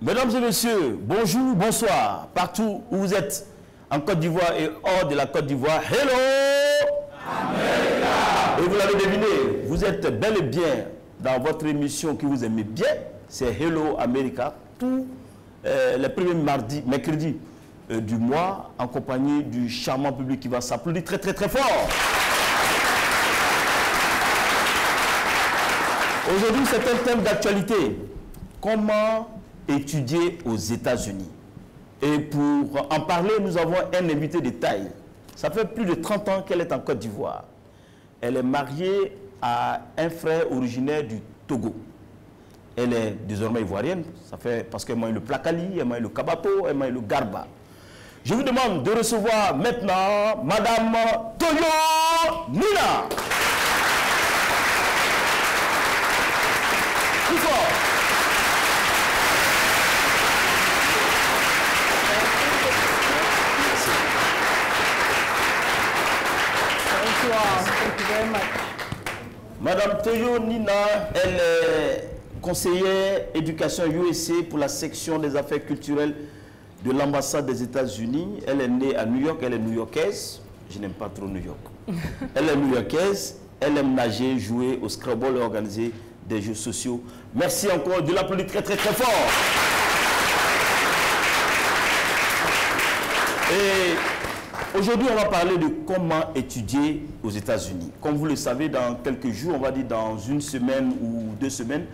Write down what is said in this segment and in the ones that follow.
Mesdames et messieurs, bonjour, bonsoir, partout où vous êtes, en Côte d'Ivoire et hors de la Côte d'Ivoire. Hello America! Et vous l'avez deviné, vous êtes bel et bien dans votre émission que vous aimez bien, c'est Hello America, tous les premiers mercredis du mois, en compagnie du charmant public qui va s'applaudir très très très fort. Aujourd'hui, c'est un thème d'actualité. Comment étudier aux États-Unis? Et pour en parler, nous avons un invité de taille. Ça fait plus de 30 ans qu'elle est en Côte d'Ivoire. Elle est mariée à un frère originaire du Togo. Elle est désormais ivoirienne, ça fait parce qu'elle mange le placali, elle mange le kabato, elle mange le garba. Je vous demande de recevoir maintenant Madame Toyo Nina. Plus fort. Thank you very much. Madame Toyo Nina, elle est conseillère éducation USA pour la section des affaires culturelles de l'ambassade des États-Unis. Elle est née à New York, elle est new-yorkaise. Je n'aime pas trop New York. Elle est new-yorkaise, elle aime nager, jouer au Scrabble et organiser des jeux sociaux. Merci encore, de l'applaudir très très très fort. Et aujourd'hui, on va parler de comment étudier aux États-Unis. Comme vous le savez, dans quelques jours, on va dire dans une semaine ou 2 semaines,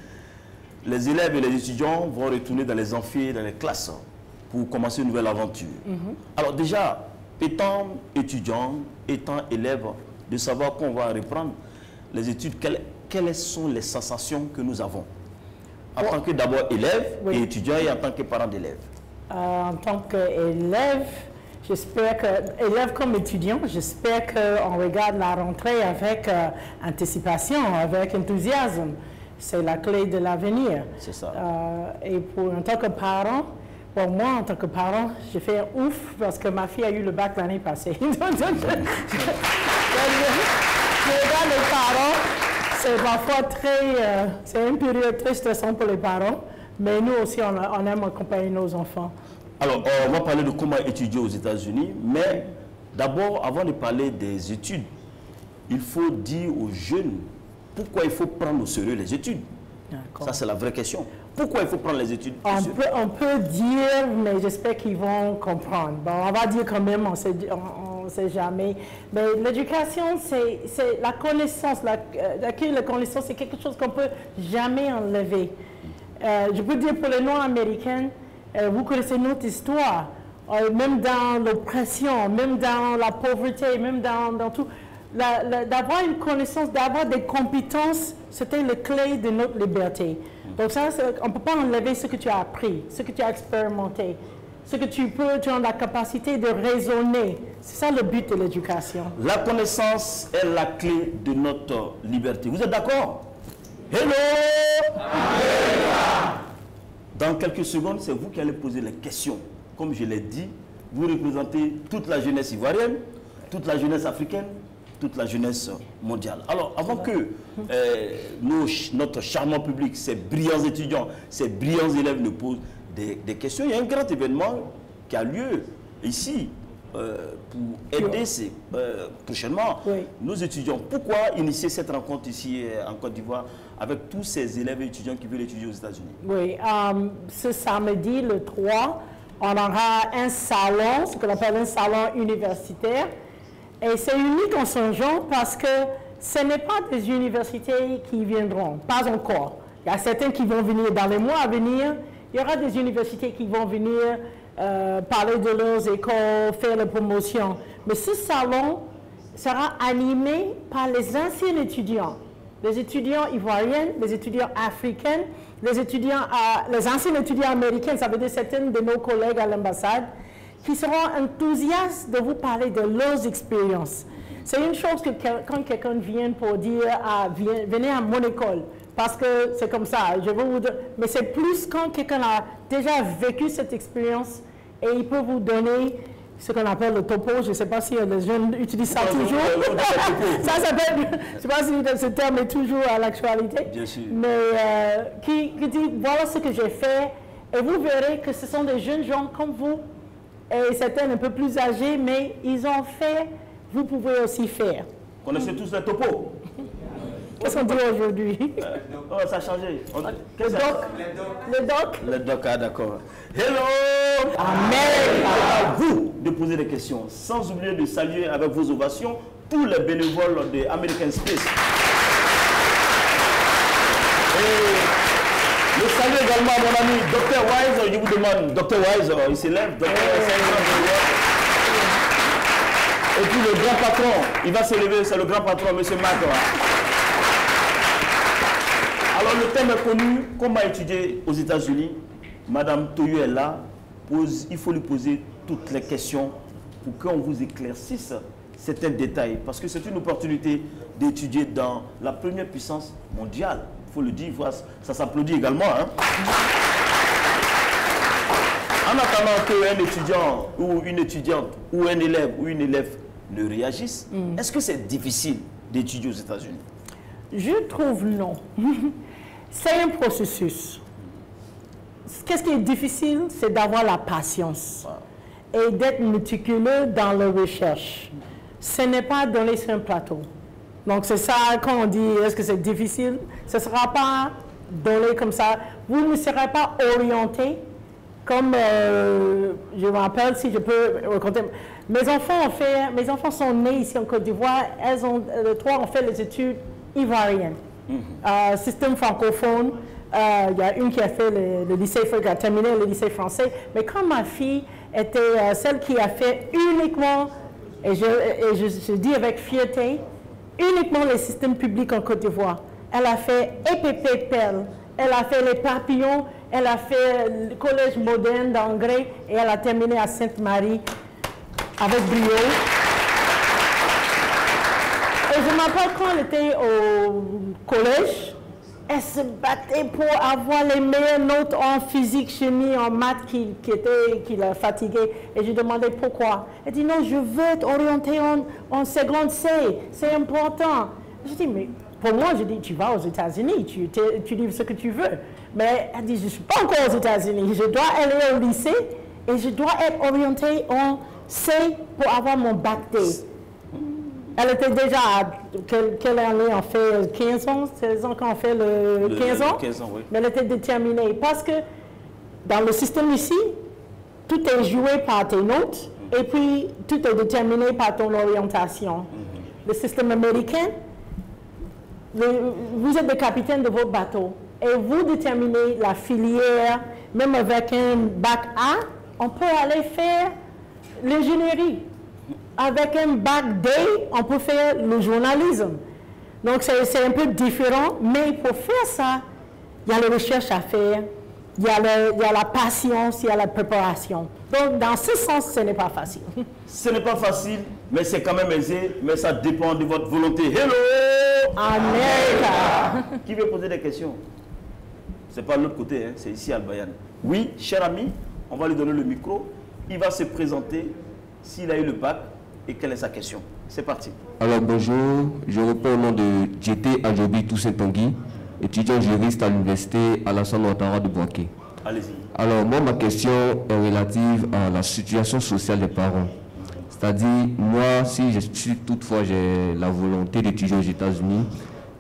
les élèves et les étudiants vont retourner dans les amphis, dans les classes, pour commencer une nouvelle aventure. Alors déjà, étant étudiant, étant élève, de savoir qu'on va reprendre les études, quelles sont les sensations que nous avons en tant que d'abord élève et étudiant et en tant que parent d'élève? En tant qu'élève, j'espère que, élève comme étudiant, j'espère qu'on regarde la rentrée avec anticipation, avec enthousiasme. C'est la clé de l'avenir. C'est ça. Et en tant que parent, pour moi, en tant que parent, j'ai fait ouf parce que ma fille a eu le bac l'année passée. Je regarde les parents, c'est parfois très, c'est une période très stressante pour les parents, mais nous aussi, on aime accompagner nos enfants. Alors, on va parler de comment étudier aux États-Unis, mais d'abord, avant de parler des études, il faut dire aux jeunes pourquoi il faut prendre au sérieux les études. Ça, c'est la vraie question. Pourquoi il faut prendre les études au sérieux? On peut dire, mais j'espère qu'ils vont comprendre. Bon, on va dire quand même, on ne sait jamais. Mais l'éducation, c'est la connaissance. L'acquérir la connaissance, c'est quelque chose qu'on ne peut jamais enlever. Je peux dire pour les Noirs-Américains, vous connaissez notre histoire, même dans l'oppression, même dans la pauvreté, même dans tout. D'avoir une connaissance, d'avoir des compétences, c'était la clé de notre liberté. Donc ça, on ne peut pas enlever ce que tu as appris, ce que tu as expérimenté, ce que tu as la capacité de raisonner. C'est ça le but de l'éducation. La connaissance est la clé de notre liberté. Vous êtes d'accord? Hello! Dans quelques secondes, c'est vous qui allez poser les questions. Comme je l'ai dit, vous représentez toute la jeunesse ivoirienne, toute la jeunesse africaine, toute la jeunesse mondiale. Alors, avant que notre charmant public, ces brillants étudiants, ces brillants élèves nous posent des questions, il y a un grand événement qui a lieu ici pour aider prochainement nos étudiants. Pourquoi initier cette rencontre ici en Côte d'Ivoire avec tous ces élèves et étudiants qui veulent étudier aux États-Unis? Oui, ce samedi, le 3, on aura un salon, ce qu'on appelle un salon universitaire. Et c'est unique en son genre parce que ce n'est pas des universités qui viendront, pas encore. Il y a certains qui vont venir dans les mois à venir. Il y aura des universités qui vont venir parler de leurs écoles, faire la promotion. Mais ce salon sera animé par les anciens étudiants. Les étudiants ivoiriens, les étudiants africains, les anciens étudiants américains, ça veut dire certains de nos collègues à l'ambassade, qui seront enthousiastes de vous parler de leurs expériences. C'est une chose que quand quelqu'un vient pour dire venez à mon école, parce que c'est comme ça, je veux vous dire, mais c'est plus quand quelqu'un a déjà vécu cette expérience et il peut vous donner ce qu'on appelle le topo. Je ne sais pas si les jeunes utilisent ça toujours. Ça s'appelle, je ne sais pas si ce terme est toujours à l'actualité. Bien sûr. Mais qui dit voilà ce que j'ai fait Et vous verrez que ce sont des jeunes gens comme vous, et certains un peu plus âgés, mais ils ont fait, vous pouvez aussi faire. Connaissez tous les topos? Qu'est-ce qu'on dit aujourd'hui? Oh, ça a changé. Le doc. Le doc. Le doc, ah d'accord. Hello! Amen! À vous de poser des questions, sans oublier de saluer avec vos ovations tous les bénévoles de American Space. Et je salue également mon ami Dr. Wise. Je vous demande, Dr. Wise, il s'élève. Dr. Et puis le grand patron, il va s'élever, c'est le grand patron, M. Marc. Alors le thème est connu, comment étudier aux États-Unis. Madame Toyo est là, il faut lui poser toutes les questions pour qu'on vous éclaircisse certains détails. Parce que c'est une opportunité d'étudier dans la première puissance mondiale. Il faut le dire, ça s'applaudit également. Hein? En attendant qu'un étudiant ou une étudiante ou un élève ou une élève ne réagisse, est-ce que c'est difficile d'étudier aux États-Unis? Je trouve non. C'est un processus. Qu'est-ce qui est difficile, c'est d'avoir la patience et d'être méticuleux dans la recherche. Ce n'est pas donné sur un plateau. Donc c'est ça, quand on dit est-ce que c'est difficile, ce ne sera pas donné comme ça. Vous ne serez pas orienté comme, je me rappelle, si je peux raconter, mes enfants sont nés ici en Côte d'Ivoire, les trois ont fait les études ivoiriennes, système francophone. Il y a une qui a fait le lycée, qui a terminé le lycée français, mais quand ma fille était celle qui a fait uniquement, et je dis avec fierté, uniquement les systèmes publics en Côte d'Ivoire. Elle a fait EPP-PEL, elle a fait les papillons, elle a fait le collège moderne d'Angré et elle a terminé à Sainte-Marie avec brio. Et je me rappelle quand elle était au collège, elle se battait pour avoir les meilleures notes en physique, chimie, en maths qui la fatiguait. Et je demandais pourquoi. Elle dit non, je veux être orientée en seconde C, c'est important. Je dis mais pour moi, je dis tu vas aux États-Unis, tu livres ce que tu veux. Mais elle dit je ne suis pas encore aux États-Unis, je dois aller au lycée et je dois être orientée en C pour avoir mon bac D. Elle était déjà à quelle année on fait 15 ans, 16 ans quand on fait le 15 ans, 15 ans oui. Mais elle était déterminée parce que dans le système ici, tout est joué par tes notes et puis tout est déterminé par ton orientation. Le système américain, vous êtes le capitaine de votre bateau et vous déterminez la filière, même avec un bac A, on peut aller faire l'ingénierie. Avec un bac D, on peut faire le journalisme. Donc c'est un peu différent, mais pour faire ça, il y a la recherche à faire, il y a la patience, il y a la préparation. Donc dans ce sens, ce n'est pas facile. Ce n'est pas facile, mais c'est quand même aisé, mais ça dépend de votre volonté. Hello! America! Qui veut poser des questions? C'est pas de l'autre côté, hein, c'est ici Al-Bayan. Oui, cher ami, on va lui donner le micro. Il va se présenter s'il a eu le bac et quelle est sa question. C'est parti. Alors bonjour, je reprends au nom de Djété Adjobi Toussaint-Tanguy, étudiant juriste à l'université Alassane Ouattara de Bouaké. Allez-y. Alors moi, ma question est relative à la situation sociale des parents. C'est-à-dire, moi, si toutefois j'ai la volonté d'étudier aux États-Unis,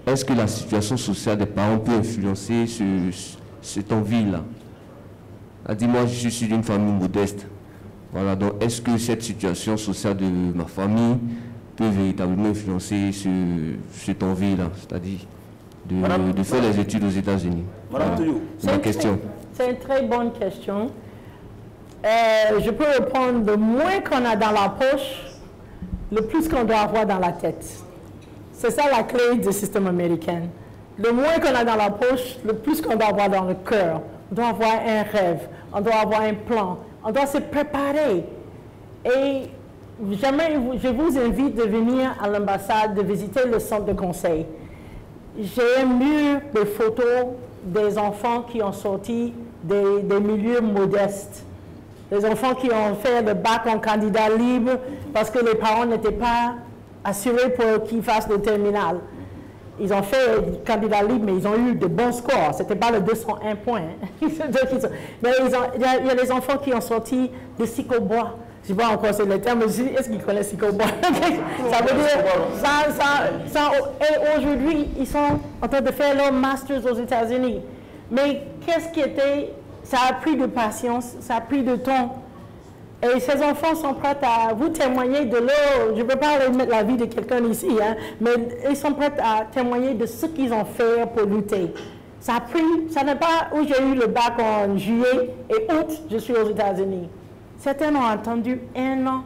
est-ce que la situation sociale des parents peut influencer cette envie-là? C'est-à-dire, moi, je suis d'une famille modeste. Voilà, donc est-ce que cette situation sociale de ma famille peut véritablement influencer cette envie-là, c'est-à-dire de faire les études aux États-Unis? Madame Toyo. C'est ma question. C'est une très bonne question. Je peux répondre, le moins qu'on a dans la poche, le plus qu'on doit avoir dans la tête. C'est ça la clé du système américain. Le moins qu'on a dans la poche, le plus qu'on doit avoir dans le cœur. On doit avoir un rêve, on doit avoir un plan. On doit se préparer. Et je vous invite de venir à l'ambassade, de visiter le centre de conseil. J'ai un mur de photos des enfants qui ont sorti des milieux modestes. Des enfants qui ont fait le bac en candidat libre parce que les parents n'étaient pas assurés pour qu'ils fassent le terminal. Ils ont fait le candidat libre, mais ils ont eu de bons scores. Ce n'était pas le 201 points. Mais il y a des enfants qui ont sorti de Psychobois. Je ne sais pas encore c'est le terme, mais est-ce qu'ils connaissent Psychobois? Ça veut dire, et aujourd'hui, ils sont en train de faire leur masters aux États-Unis. Mais qu'est-ce qui était, ça a pris de patience, ça a pris de temps. Et ces enfants sont prêts à vous témoigner de leur, je ne peux pas mettre la vie de quelqu'un ici, hein, mais ils sont prêts à témoigner de ce qu'ils ont fait pour lutter. Ça a pris, ça n'est pas où j'ai eu le bac en juillet et août, je suis aux États-Unis. Certains ont attendu 1 an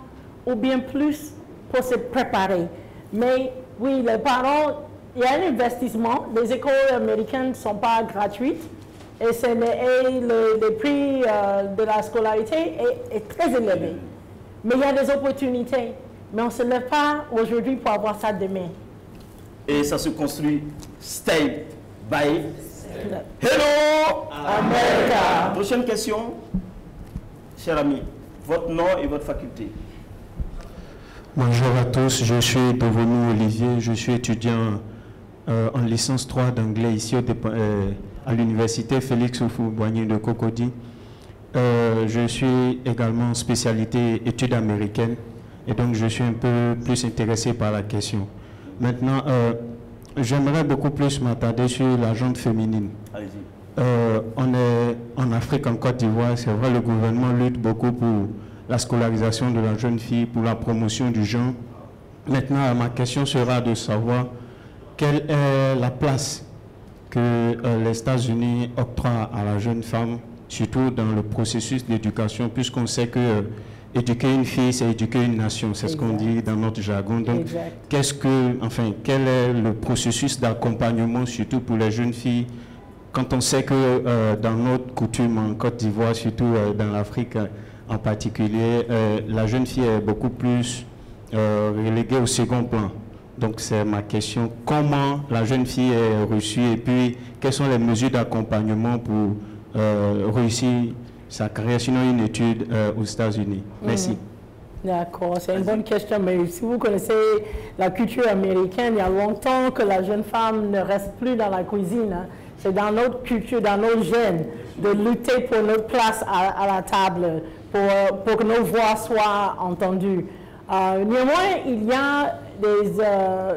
ou bien plus pour se préparer. Mais oui, les parents, il y a un investissement. Les écoles américaines ne sont pas gratuites. Et le prix de la scolarité est très élevé. Mais il y a des opportunités. Mais on ne se lève pas aujourd'hui pour avoir ça demain. Et ça se construit step by Hello America. Prochaine question, cher ami. Votre nom et votre faculté. Bonjour à tous, je suis devenu Olivier, je suis étudiant en licence 3 d'anglais ici à l'université Félix Houphouët-Boigny de Cocody. Je suis également en spécialité études américaines et donc je suis un peu plus intéressé par la question. Maintenant, j'aimerais beaucoup plus m'attarder sur la gente féminine. Allez-y. On est en Afrique, en Côte d'Ivoire, c'est vrai, le gouvernement lutte beaucoup pour la scolarisation de la jeune fille, pour la promotion du genre. Maintenant, ma question sera de savoir quelle est la place que les États-Unis octroient à la jeune femme, surtout dans le processus d'éducation, puisqu'on sait que éduquer une fille, c'est éduquer une nation, c'est ce qu'on dit dans notre jargon. Donc, quel est le processus d'accompagnement, surtout pour les jeunes filles, quand on sait que dans notre coutume en Côte d'Ivoire, surtout dans l'Afrique en particulier, la jeune fille est beaucoup plus reléguée au second plan. Donc c'est ma question, comment la jeune fille est reçue et puis quelles sont les mesures d'accompagnement pour réussir sa carrière, sinon une étude aux États-Unis. Merci. D'accord, c'est une bonne question, mais si vous connaissez la culture américaine, il y a longtemps que la jeune femme ne reste plus dans la cuisine. Hein. C'est dans notre culture, dans nos gènes, de lutter pour notre place à la table, pour que nos voix soient entendues. Néanmoins, il y a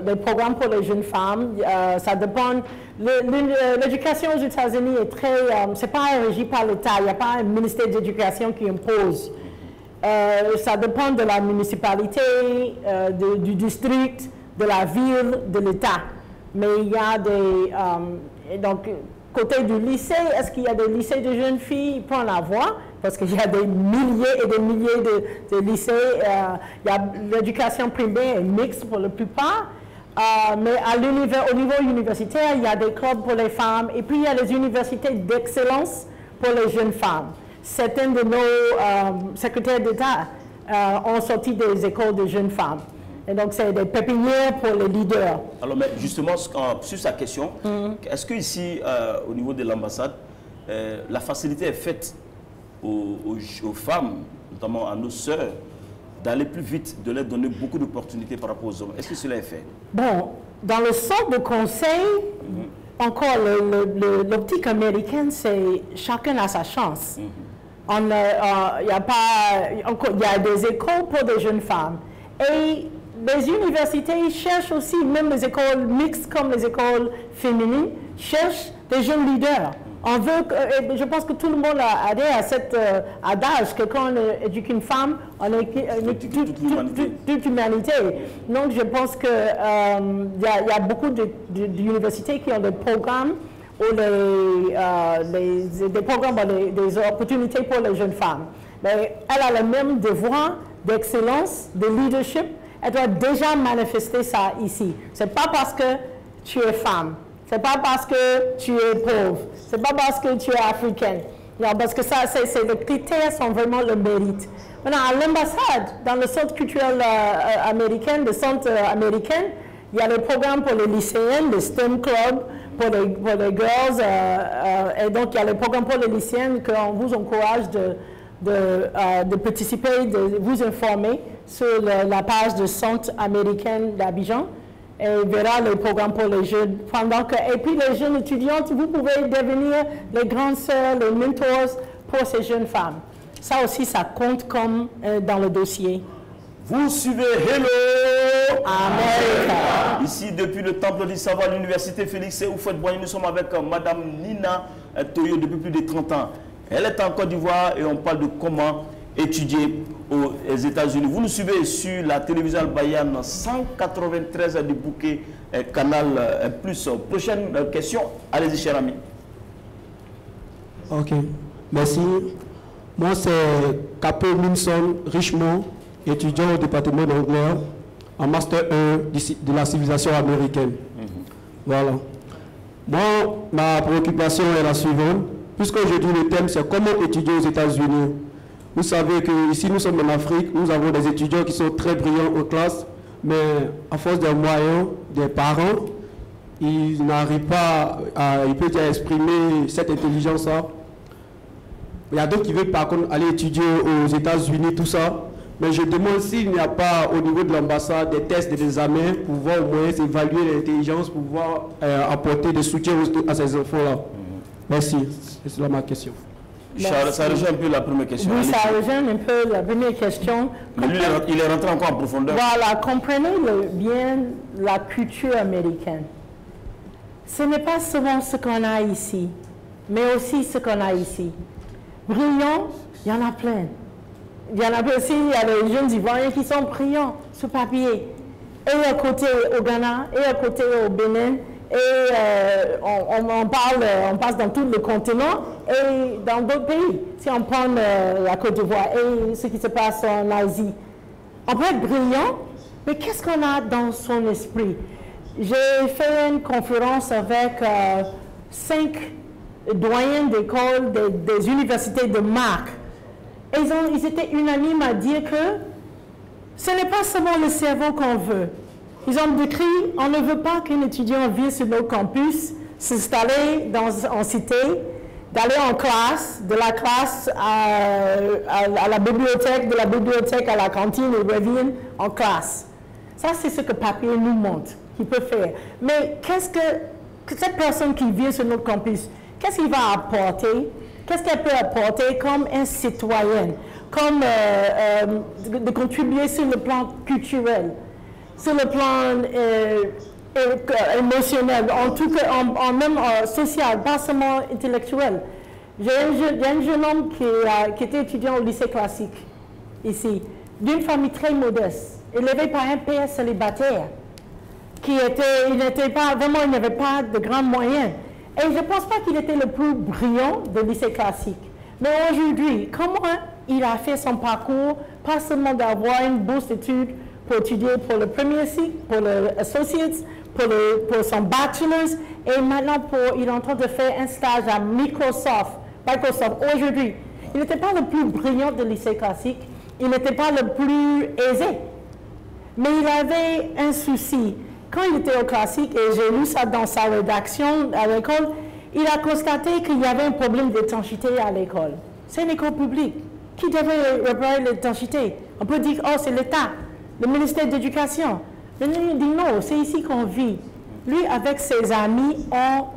des programmes pour les jeunes femmes. Ça dépend. L'éducation aux États-Unis est très. C'est pas régi par l'État. Il n'y a pas un ministère d'éducation qui impose. Ça dépend de la municipalité, du district, de la ville, de l'État. Mais il y a des. Donc, côté du lycée, est-ce qu'il y a des lycées de jeunes filles? Il peut en avoir, parce qu'il y a des milliers et des milliers de lycées. Il y a l'éducation primaire est mixte pour la plupart. Mais au niveau universitaire, il y a des clubs pour les femmes. Et puis, il y a les universités d'excellence pour les jeunes femmes. Certains de nos secrétaires d'État ont sorti des écoles de jeunes femmes. Et donc, c'est des pépinières pour les leaders. Alors, mais justement, sur sa question, est-ce qu'ici, au niveau de l'ambassade, la facilité est faite aux femmes, notamment à nos sœurs, d'aller plus vite, de leur donner beaucoup d'opportunités par rapport aux hommes? Est-ce que cela est fait? Bon, dans le centre de conseil, encore, l'optique américaine, c'est chacun a sa chance. Il y a des écoles pour des jeunes femmes. Et les universités cherchent aussi, même les écoles mixtes comme les écoles féminines, cherchent des jeunes leaders. On veut, je pense que tout le monde a adhéré à cet adage que quand on éduque une femme, on éduque toute l'humanité. Donc je pense qu'il y a beaucoup d'universités qui ont des programmes ou des programmes, des opportunités pour les jeunes femmes. Mais elle a le même devoir d'excellence, de leadership. Elle doit déjà manifester ça ici. Ce n'est pas parce que tu es femme. Ce n'est pas parce que tu es pauvre. Ce n'est pas parce que tu es africaine. Non, parce que ça, les critères sont vraiment le mérite. Maintenant, à l'ambassade, dans le centre culturel américain, le centre américain, il y a des programmes pour les lycéennes, le STEM Club, pour les girls. Et donc, il y a les programmes pour les lycéennes qu'on vous encourage de participer, de vous informer sur la page du Centre américain d'Abidjan. et verra le programme pour les jeunes. Et puis les jeunes étudiantes, vous pouvez devenir les grandes sœurs, les mentors pour ces jeunes femmes. Ça aussi, ça compte comme dans le dossier. Vous suivez Hello America. Ici, depuis le Temple du Savoir, l'Université Félix Houphouët-Boigny, nous sommes avec Madame Nina Toyo depuis plus de 30 ans. Elle est en Côte d'Ivoire et on parle de comment étudier aux États-Unis. Vous nous suivez sur la télévision Al-Bayan 193 du bouquet Canal Plus. Prochaine question, allez-y cher ami. Ok, merci. Moi c'est Capo Minson Richemont, étudiant au département d'anglais en Master 1 de la civilisation américaine. Voilà. Moi, ma préoccupation est la suivante. Puisqu'aujourd'hui le thème c'est comment étudier aux États-Unis. Vous savez qu'ici nous sommes en Afrique, nous avons des étudiants qui sont très brillants en classe, mais à force des moyens des parents, ils n'arrivent pas à exprimer cette intelligence-là. Il y a d'autres qui veulent par contre aller étudier aux États-Unis, tout ça. Mais je demande s'il n'y a pas au niveau de l'ambassade des tests, des examens pour voir au moins évaluer l'intelligence, pour pouvoir apporter des soutiens à ces enfants-là. Merci, c'est là ma question. Ça rejoint un peu la première question. Oui, ça rejoint un peu la première question. Mais lui, il est rentré encore en profondeur. Voilà, comprenez bien la culture américaine. Ce n'est pas seulement ce qu'on a ici, mais aussi ce qu'on a ici. Brillants, il y en a plein. Il y en a aussi, il y a des jeunes Ivoiriens qui sont brillants sur papier. Et à côté au Ghana, et à côté au Bénin. Et on passe dans tout le continent et dans d'autres pays. Si on prend la Côte d'Ivoire et ce qui se passe en Asie, on peut être brillant, mais qu'est-ce qu'on a dans son esprit? J'ai fait une conférence avec 5 doyens d'école des universités de marque. Et ils étaient unanimes à dire que ce n'est pas seulement le cerveau qu'on veut. Ils ont décrit, on ne veut pas qu'un étudiant vienne sur nos campus, s'installer en cité, d'aller en classe, de la classe à la bibliothèque, de la bibliothèque à la cantine et revienne en classe. Ça, c'est ce que papier nous montre qu'il peut faire. Mais qu'est-ce que cette personne qui vient sur notre campus, qu'est-ce qu'il va apporter? Qu'est-ce qu'elle peut apporter comme un citoyen, comme de contribuer sur le plan culturel? Sur le plan émotionnel, en tout cas, même social, pas seulement intellectuel. Il y a un jeune homme qui était étudiant au lycée classique, ici, d'une famille très modeste, élevé par un père célibataire, il n'avait pas de grands moyens. Et je ne pense pas qu'il était le plus brillant de lycée classique. Mais aujourd'hui, comment il a fait son parcours, pas seulement d'avoir une bourse d'études, pour étudier pour le premier cycle, pour le associates, pour son bachelor's, et maintenant il est en train de faire un stage à Microsoft aujourd'hui. Il n'était pas le plus brillant de lycée classique, il n'était pas le plus aisé, mais il avait un souci. Quand il était au classique, et j'ai lu ça dans sa rédaction à l'école, il a constaté qu'il y avait un problème d'étanchéité à l'école. C'est une école publique. Qui devrait réparer l'étanchéité? On peut dire, oh, c'est l'État. Le ministère de l'Éducation. Mais il dit non, c'est ici qu'on vit. Lui, avec ses amis, ont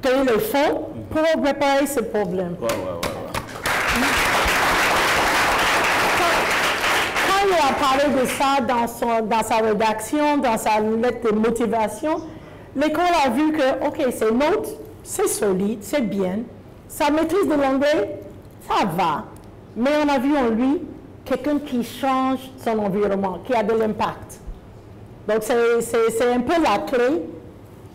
créé le fonds pour réparer ce problème. Ouais. Quand il a parlé de ça dans sa rédaction, dans sa lettre de motivation, l'école a vu que, OK, ses notes, c'est solide, c'est bien. Sa maîtrise de l'anglais, ça va. Mais on a vu en lui quelqu'un qui change son environnement, qui a de l'impact. Donc, c'est un peu la clé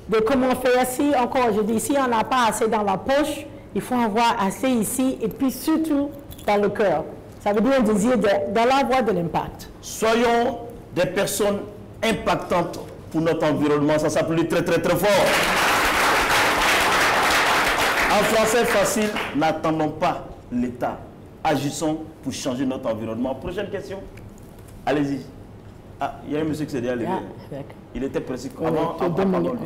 de comment faire. Si, encore, je dis, si on n'a pas assez dans la poche, il faut avoir assez ici, et puis surtout dans le cœur. Ça veut dire un désir d'avoir de l'impact. Soyons des personnes impactantes pour notre environnement. Ça s'applaudit très, très, très fort. En français facile, n'attendons pas l'État. Agissons pour changer notre environnement. Prochaine question. Allez-y. Ah, il y a un monsieur qui s'est déjà levé. Il était précis.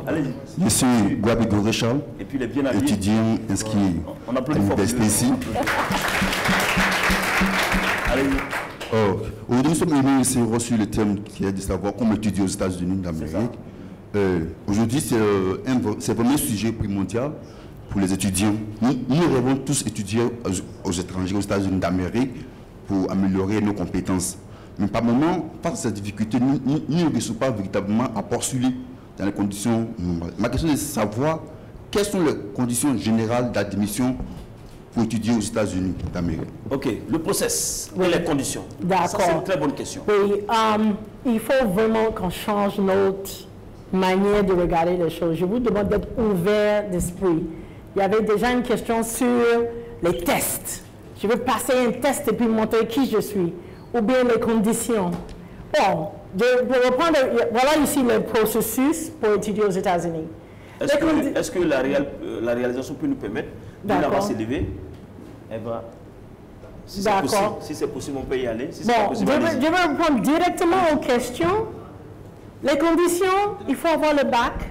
Allez-y. Je suis Gwabi Gourechal, et puis il est bien habillé. Étudiant inscrit on applaudit fort. ici. Allez-y. Aujourd'hui, nous sommes venus ici reçu le thème qui est de savoir comment étudier aux États-Unis d'Amérique. Aujourd'hui, c'est vraiment un sujet primordial pour les étudiants. Nous rêvons tous étudier aux étrangers, aux États-Unis d'Amérique, pour améliorer nos compétences. Mais par moment, face à cette difficulté, nous ne réussissons pas véritablement à poursuivre dans les conditions normales. Ma question est de savoir quelles sont les conditions générales d'admission pour étudier aux États-Unis d'Amérique. Ok, le process et les conditions. D'accord. C'est une très bonne question. Oui, il faut vraiment qu'on change notre manière de regarder les choses. Je vous demande d'être ouvert d'esprit. Il y avait déjà une question sur les tests. Je veux passer un test et puis montrer qui je suis. Ou bien les conditions. Bon, pour reprendre, voilà ici le processus pour étudier aux États-Unis. Est-ce que la réalisation peut nous permettre de la s'élever? Elle va. Si c'est possible, on peut y aller. Si bon, possible, je vais répondre directement aux questions. Les conditions, il faut avoir le bac,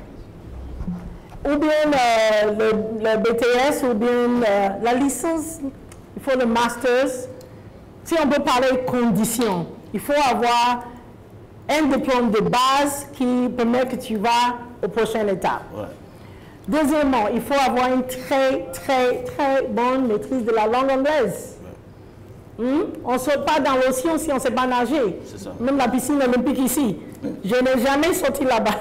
ou bien le BTS, ou bien la licence, il faut le master's. Si on peut parler de conditions, il faut avoir un diplôme de base qui permet que tu vas aux prochaines étapes. Ouais. Deuxièmement, il faut avoir une très, très, très bonne maîtrise de la langue anglaise. Ouais. On ne saute pas dans l'océan si on ne sait pas nager. Même la piscine olympique ici. Je n'ai jamais sauté là-bas.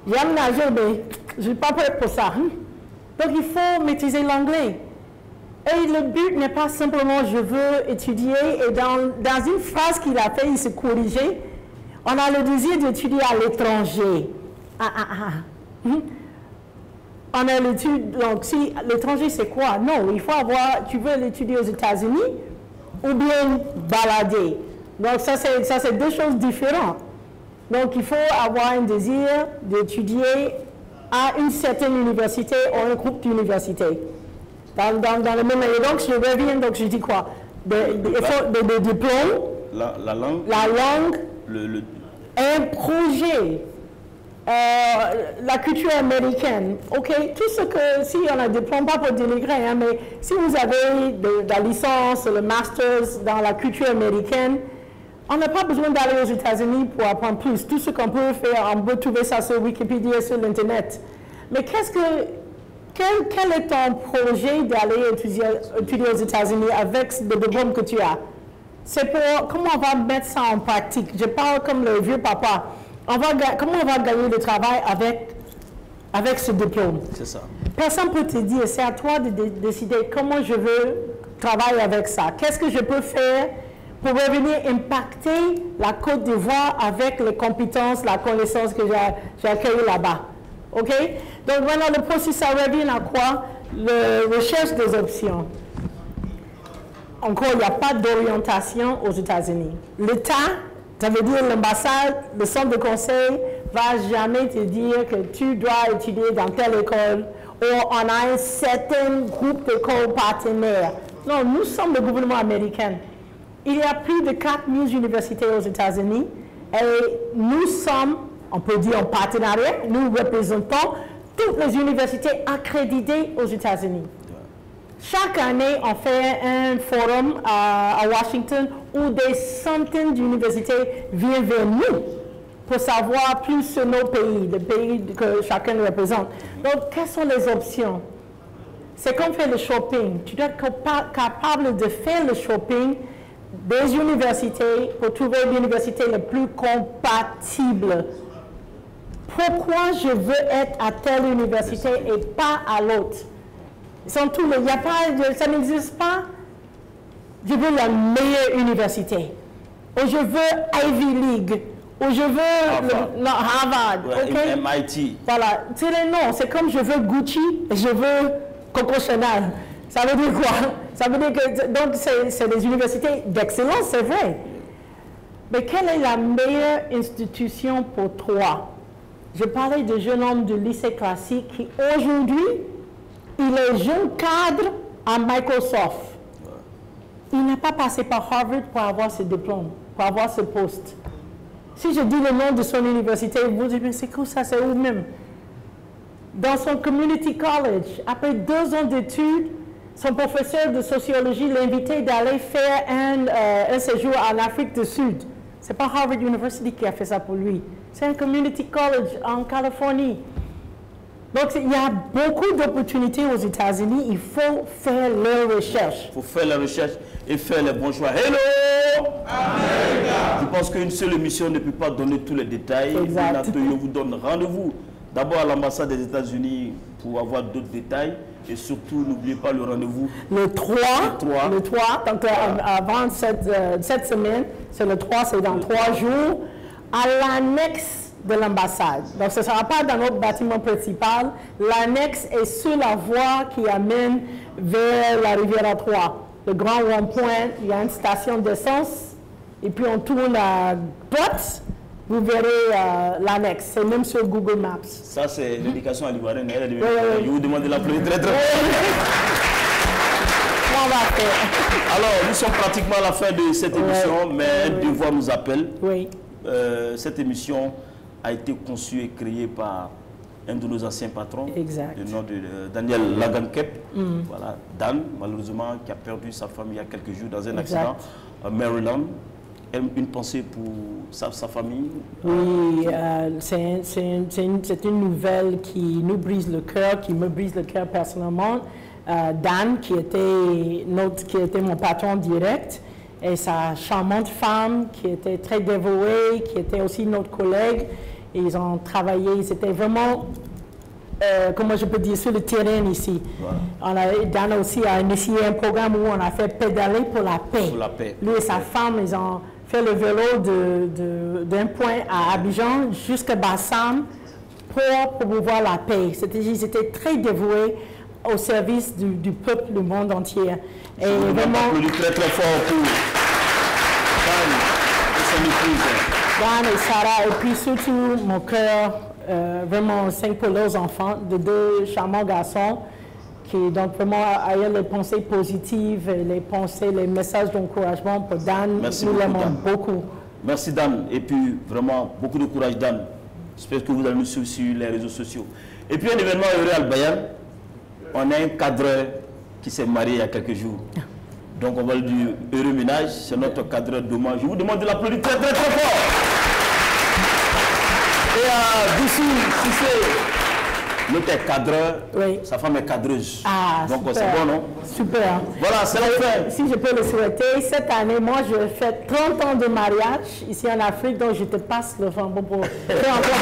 J'aime nager, mais je ne suis pas prête pour ça. Donc, il faut maîtriser l'anglais. Et le but n'est pas simplement je veux étudier, et dans une phrase qu'il a fait, il s'est corrigé, on a le désir d'étudier à l'étranger. On a l'étude, donc si l'étranger c'est quoi? Non, il faut avoir, tu veux l'étudier aux États-Unis ou bien balader. Donc ça c'est deux choses différentes. Donc il faut avoir un désir d'étudier à une certaine université ou un groupe d'universités. Dans le même année, donc je reviens, donc je dis quoi? Des diplômes, la langue, un projet, la culture américaine. Ok, tout ce que, si on a des diplômes, pas pour dénigrer, hein, mais si vous avez la licence, le master's dans la culture américaine, on n'a pas besoin d'aller aux États-Unis pour apprendre plus. Tout ce qu'on peut faire, on peut trouver ça sur Wikipédia, sur l'Internet. Mais quel est ton projet d'aller étudier aux États-Unis avec le diplôme que tu as? C'est pour comment on va mettre ça en pratique. Je parle comme le vieux papa. Comment on va gagner le travail avec ce diplôme? C'est ça. Personne ne peut te dire, c'est à toi de décider comment je veux travailler avec ça. Qu'est-ce que je peux faire pour revenir impacter la Côte d'Ivoire avec les compétences, la connaissance que j'ai accueillie là-bas? OK? Donc maintenant, le processus, ça revient à quoi? La recherche des options. Encore, il n'y a pas d'orientation aux États-Unis. L'État, ça veut dire l'ambassade, le centre de conseil, va jamais te dire que tu dois étudier dans telle école ou on a un certain groupe d'écoles partenaires. Non, nous sommes le gouvernement américain. Il y a plus de 4000 universités aux États-Unis et nous sommes, on peut dire en partenariat, nous représentons toutes les universités accréditées aux États-Unis. Chaque année, on fait un forum à Washington où des centaines d'universités viennent vers nous pour savoir plus sur nos pays, les pays que chacun représente. Donc, quelles sont les options? C'est comme faire le shopping. Tu dois être capable de faire le shopping des universités pour trouver l'université la plus compatible. Pourquoi je veux être à telle université et pas à l'autre? Ça n'existe pas. Je veux la meilleure université. Ou je veux Ivy League. Ou je veux Harvard. Okay? MIT. Voilà. C'est les noms. C'est comme je veux Gucci et je veux Coco Chanel. Ça veut dire quoi? Ça veut dire que donc c'est des universités d'excellence, c'est vrai. Mais quelle est la meilleure institution pour toi? Je parlais de jeune homme du lycée classique qui aujourd'hui, il est jeune cadre à Microsoft. Il n'a pas passé par Harvard pour avoir ce diplôme, pour avoir ce poste. Si je dis le nom de son université, vous dites, mais c'est quoi ça, c'est où même? Dans son community college, après 2 ans d'études, son professeur de sociologie l'a invité d'aller faire un séjour en Afrique du Sud C'est pas Harvard University qui a fait ça pour lui. C'est un community college en Californie. Donc, il y a beaucoup d'opportunités aux États-Unis. Il faut faire les recherches. Il faut faire la recherche et faire les bons choix. Hello! America. Je pense qu'une seule émission ne peut pas donner tous les détails. Exact. Je vous donne rendez-vous d'abord à l'ambassade des États-Unis pour avoir d'autres détails. Et surtout, n'oubliez pas le rendez-vous. Le 3. Donc, avant cette semaine, c'est le 3, c'est dans 3 jours, à l'annexe de l'ambassade. Donc, ce ne sera pas dans notre bâtiment principal. L'annexe est sur la voie qui amène vers la rivière 3. Le grand rond-point, il y a une station d'essence, et puis on tourne à droite, vous verrez l'annexe. C'est même sur Google Maps. Ça, c'est l'éducation à l'Ivoirienne. Je vous demande de l'appeler très très On va faire. Alors, nous sommes pratiquement à la fin de cette émission, mais un devoir nous appelle. Oui. Cette émission a été conçue et créée par un de nos anciens patrons, le nom de Daniel Lagankep. Voilà, Dan, malheureusement, qui a perdu sa femme il y a quelques jours dans un accident à Maryland. Une pensée pour sa famille? Oui, c'est une nouvelle qui nous brise le cœur, qui me brise le cœur personnellement. Dan, qui était mon patron direct, et sa charmante femme, qui était très dévouée, qui était aussi notre collègue. Et ils ont travaillé, ils étaient vraiment, comment je peux dire, sur le terrain ici. Voilà. Dan aussi a initié un programme où on a fait pédaler pour la paix. Pour la paix. Lui et sa femme, ils ont fait le vélo d'un point à Abidjan jusqu'à Bassam pour promouvoir la paix. Ils étaient très dévoués au service du peuple du monde entier. Et vraiment, très très fort pour Dan et son épouse. Dan et Sarah, et puis surtout mon cœur, vraiment 5 pour leurs enfants, de 2 charmants garçons, qui donc vraiment ayant les pensées positives, les messages d'encouragement pour Dan. Merci nous beaucoup, l'aimons beaucoup. Merci Dan, et puis vraiment beaucoup de courage Dan. J'espère que vous allez nous suivre sur les réseaux sociaux. Et puis un événement heureux à Bayan, on a un cadreur qui s'est marié il y a quelques jours. Donc on va lui dire heureux ménage, c'est notre cadreur d'hommage. Je vous demande de l'applaudir très très très fort. Et à Bissou Cissé, notre cadreur, sa femme est cadreuse. Ah, donc c'est bon, non? Super. Voilà, c'est la fin. Si je peux le souhaiter, cette année, moi je fais 30 ans de mariage ici en Afrique, donc je te passe le flambeau pour faire encore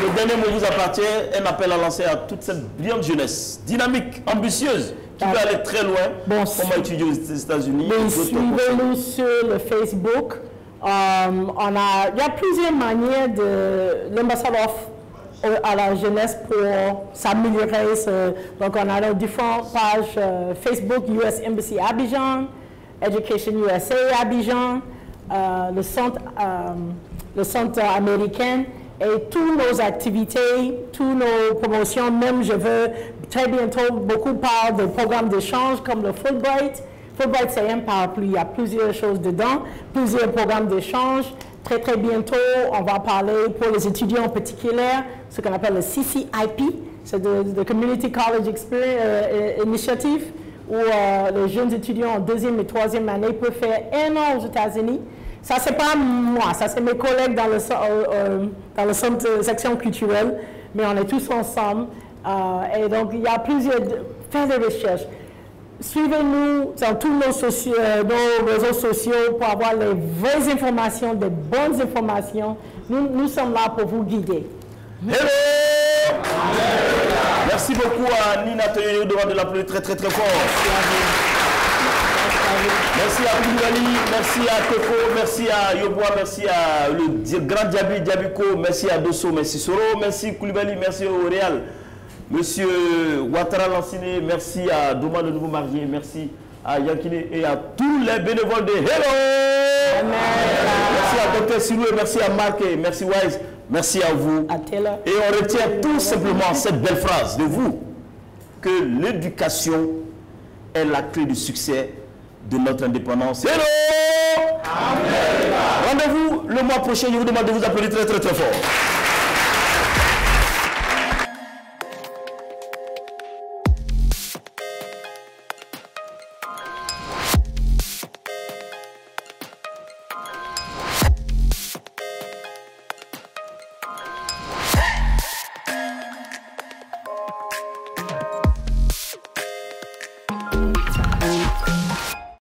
Le dernier mot vous appartient, un appel à lancer à toute cette brillante jeunesse, dynamique, ambitieuse, qui veut aller très loin, comment étudier aux États-Unis. Suivez-nous sur le Facebook. Il y a plusieurs manières de l'ambassade offre à la jeunesse pour s'améliorer. Donc on a nos différentes pages Facebook, US Embassy Abidjan, Education USA Abidjan, le centre américain. Et toutes nos activités, toutes nos promotions, même je veux très bientôt, beaucoup parlent de programmes d'échange comme le Fulbright. Fulbright, c'est un parapluie, il y a plusieurs choses dedans, plusieurs programmes d'échange. Très très bientôt, on va parler pour les étudiants en particulier, ce qu'on appelle le CCIP, c'est le Community College Initiative, où les jeunes étudiants en 2e et 3e année peuvent faire 1 an aux États-Unis. Ça, c'est pas moi, ça, c'est mes collègues dans le centre section culturelle, mais on est tous ensemble. Et donc, il y a plusieurs... Faites des recherches. Suivez-nous dans tous nos réseaux sociaux pour avoir les vraies informations, des bonnes informations. Nous sommes là pour vous guider. Hello! Merci beaucoup à Nina Toyo de l'appeler très très très fort. Merci à Koulibaly, merci à Toko, merci à Yoboa, merci à le grand Diabiko, merci à Dosso, merci Soro, merci Koulibaly, merci au Réal, monsieur Ouattara Lanciné, merci à Doma le nouveau marié, merci à Yankine et à tous les bénévoles de Hello. Merci à Dr Silou, merci à Marc et merci Wise, merci à vous. Et on retient tout simplement cette belle phrase de vous, que l'éducation est la clé du succès de notre indépendance. Hello! Rendez-vous le mois prochain, je vous demande de vous applaudir très très très fort.